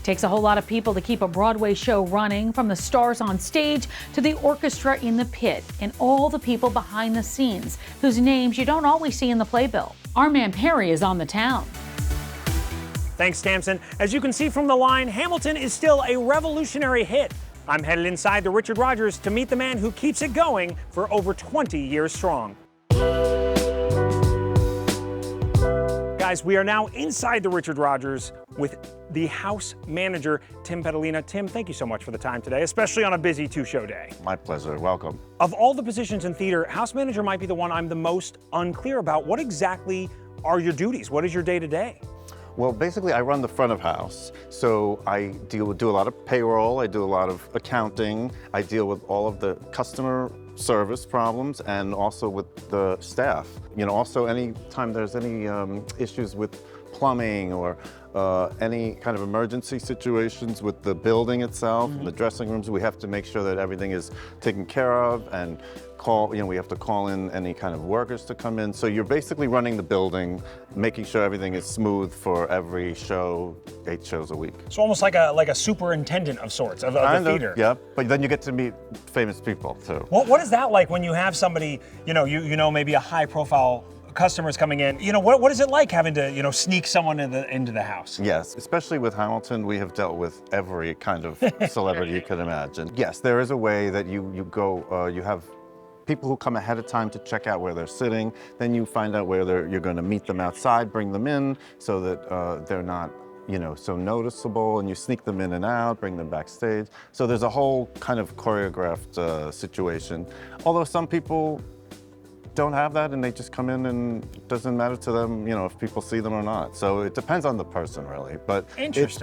Takes a whole lot of people to keep a Broadway show running, from the stars on stage to the orchestra in the pit and all the people behind the scenes whose names you don't always see in the playbill. Our man Perry is on the town. Thanks, Tamsin. As you can see from the line, Hamilton is still a revolutionary hit. I'm headed inside the Richard Rodgers to meet the man who keeps it going for over 20 years strong. Guys, we are now inside the Richard Rodgers with the house manager, Tim Pettolina. Tim, thank you so much for the time today, especially on a busy two-show day. My pleasure. Welcome. Of all the positions in theater, house manager might be the one I'm the most unclear about. What exactly are your duties? What is your day-to-day? Well, basically, I run the front of house. So I do a lot of payroll. I do a lot of accounting. I deal with all of the customer service problems and also with the staff. You know, also anytime there's any issues with plumbing or any kind of emergency situations with the building itself, the dressing rooms, we have to make sure that everything is taken care of and we have to call in any kind of workers to come in. So you're basically running the building, making sure everything is smooth for every show, 8 shows a week. So almost like a superintendent of sorts of the theater. Yeah, but then you get to meet famous people too. What is that like when you have somebody, you know, maybe a high profile customers coming in? You know, what is it like having to, you know, sneak someone into the house? Yes, especially with Hamilton, we have dealt with every kind of celebrity you could imagine. Yes, there is a way that you go, you have people who come ahead of time to check out where they're sitting. Then you find out where you're going to meet them outside, bring them in so that they're not, you know, so noticeable, and you sneak them in and out, bring them backstage. So there's a whole kind of choreographed situation. Although some people don't have that and they just come in and it doesn't matter to them, you know, if people see them or not. So it depends on the person, really. But it's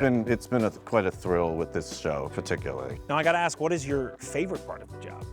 been quite a thrill with this show, particularly. Now I got to ask, what is your favorite part of the job?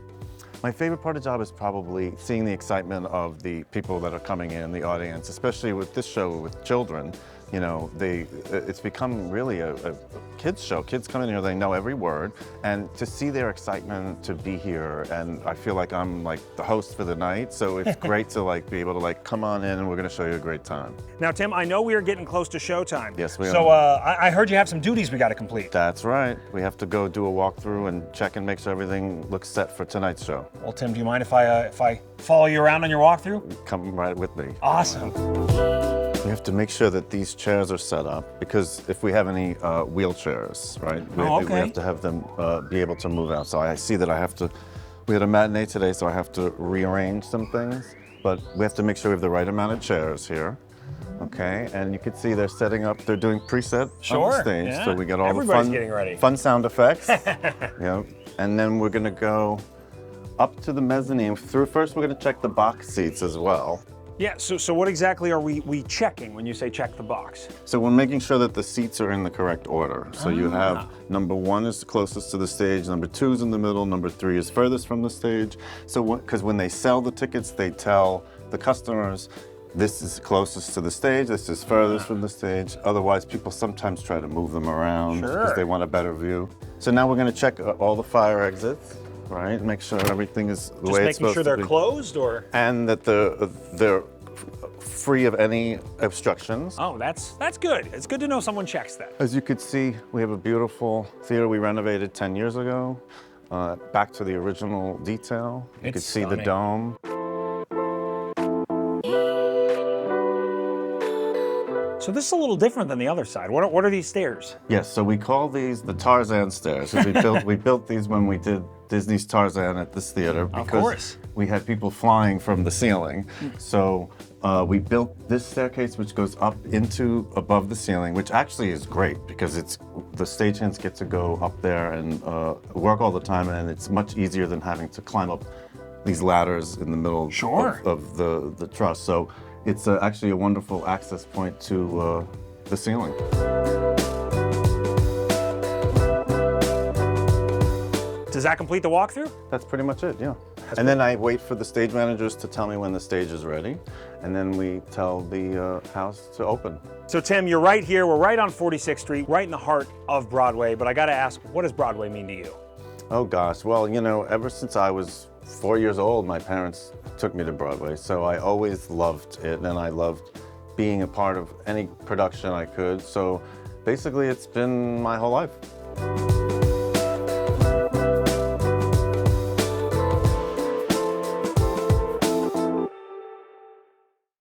My favorite part of the job is probably seeing the excitement of the people that are coming in, the audience, especially with this show with children. You know, it's become really a kids show. Kids come in here, they know every word, and to see their excitement to be here, and I feel like I'm like the host for the night, so it's great to like be able to like come on in and we're gonna show you a great time. Now, Tim, I know we are getting close to showtime. Yes, we are. So I heard you have some duties we gotta complete. That's right. We have to go do a walkthrough and check and make sure everything looks set for tonight's show. Well, Tim, do you mind if I follow you around on your walkthrough? Come right with me. Awesome. We have to make sure that these chairs are set up, because if we have any wheelchairs, right, we have to have them be able to move out. So I see that we had a matinee today, so I have to rearrange some things, but we have to make sure we have the right amount of chairs here. Okay, and you can see they're setting up, they're doing preset on the stage. Yeah. So we got all Everybody's the getting ready. fun sound effects. Yeah, and then we're gonna go up to the mezzanine. First, we're gonna check the box seats as well. Yeah, so what exactly are we checking when you say check the box? So we're making sure that the seats are in the correct order. So you have number 1 is closest to the stage, number 2 is in the middle, number 3 is furthest from the stage. So because when they sell the tickets, they tell the customers, this is closest to the stage, this is furthest from the stage. Otherwise, people sometimes try to move them around because they want a better view. So now we're gonna check all the fire exits. Right, make sure everything is the way it's supposed to be. Just making sure they're closed, or? And that they're free of any obstructions. Oh, that's good. It's good to know someone checks that. As you could see, we have a beautiful theater we renovated 10 years ago, back to the original detail. You could see the dome. So this is a little different than the other side. What are these stairs? Yes, so we call these the Tarzan Stairs. We built these when we did Disney's Tarzan at this theater because we had people flying from the ceiling. So we built this staircase which goes up into above the ceiling, which actually is great because the stagehands get to go up there and work all the time, and it's much easier than having to climb up these ladders in the middle of the truss. So it's actually a wonderful access point to the ceiling. Does that complete the walkthrough? That's pretty much it, yeah. And then I wait for the stage managers to tell me when the stage is ready, and then we tell the house to open. So Tim, you're right here. We're right on 46th Street, right in the heart of Broadway. But I gotta ask, what does Broadway mean to you? Oh gosh, well, you know, ever since I was 4 years old, my parents took me to Broadway, so I always loved it, and I loved being a part of any production I could. So basically it's been my whole life.